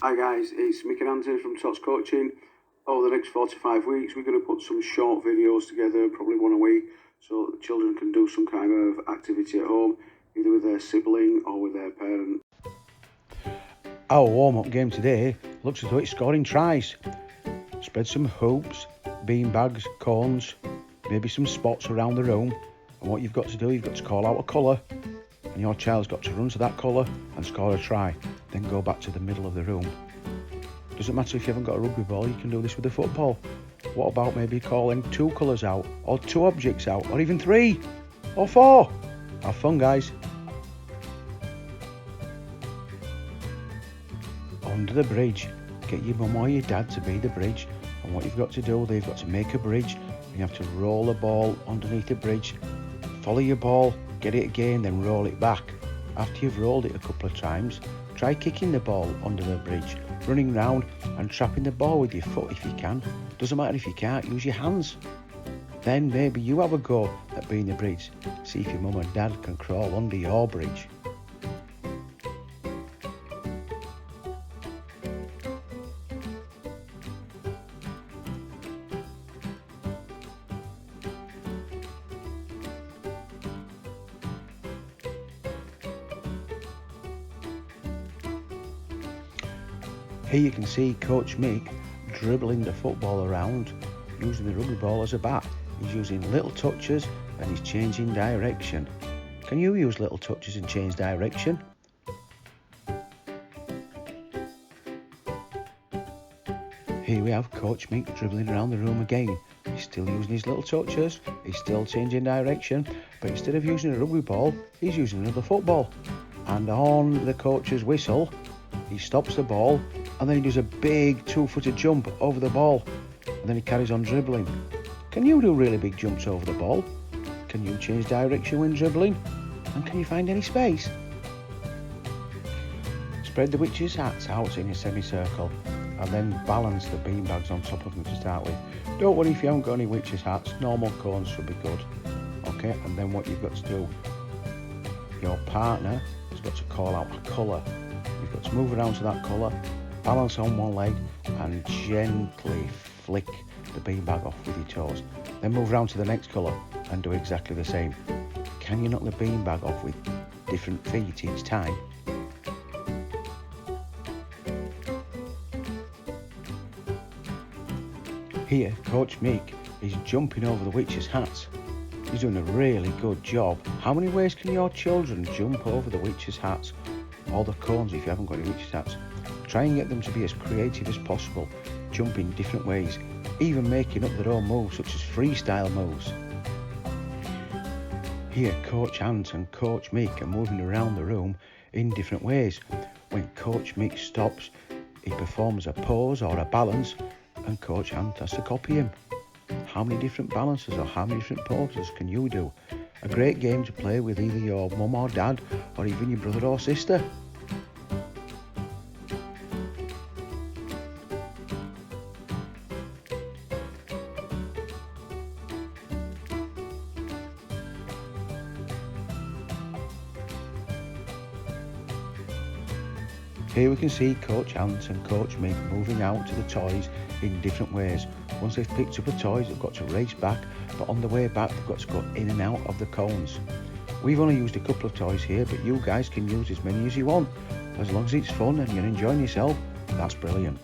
Hi guys, it's Mick and Anthony from Tots Coaching. Over the next 45 weeks we're going to put some short videos together, probably one a week, so that the children can do some kind of activity at home, either with their sibling or with their parent. Our warm-up game today looks as though it's scoring tries. Spread some hoops, bean bags, cones, maybe some spots around the room, and what you've got to do, you've got to call out a colour, and your child's got to run to that colour and score a try, then go back to the middle of the room. Doesn't matter if you haven't got a rugby ball, you can do this with a football. What about maybe calling 2 colours out, or 2 objects out, or even 3 or 4? Have fun, guys. Under the bridge, get your mum or your dad to be the bridge, and what you've got to do, they've got to make a bridge, and you have to roll the ball underneath the bridge, follow your ball, get it again, then roll it back. After you've rolled it a couple of times, try kicking the ball under the bridge, running round and trapping the ball with your foot if you can. Doesn't matter if you can't, use your hands. Then maybe you have a go at being the bridge. See if your mum and dad can crawl under your bridge. Here you can see Coach Mick dribbling the football around, using the rugby ball as a bat. He's using little touches and he's changing direction. Can you use little touches and change direction? Here we have Coach Mick dribbling around the room again. He's still using his little touches, he's still changing direction, but instead of using a rugby ball, he's using another football. And on the coach's whistle, he stops the ball and then he does a big 2-footed jump over the ball, and then he carries on dribbling. Can you do really big jumps over the ball? Can you change direction when dribbling? And can you find any space? Spread the witches' hats out in a semicircle and then balance the beanbags on top of them to start with. Don't worry if you haven't got any witches' hats, normal cones should be good. Okay, and then what you've got to do, your partner has got to call out a colour. You've got to move around to that colour, balance on one leg and gently flick the beanbag off with your toes. Then move around to the next colour and do exactly the same. Can you knock the beanbag off with different feet each time? Here, Coach Mick is jumping over the witches' hats. He's doing a really good job. How many ways can your children jump over the witches' hats? Or the cones if you haven't got any witches' hats. Try and get them to be as creative as possible, jumping different ways, even making up their own moves such as freestyle moves. Here Coach Ant and Coach Mick are moving around the room in different ways. When Coach Mick stops, he performs a pose or a balance and Coach Ant has to copy him. How many different balances or how many different poses can you do? A great game to play with either your mum or dad or even your brother or sister. Here we can see Coach Ant and Coach Mick moving out to the toys in different ways. Once they've picked up the toys, they've got to race back, but on the way back, they've got to go in and out of the cones. We've only used a couple of toys here, but you guys can use as many as you want. As long as it's fun and you're enjoying yourself, that's brilliant.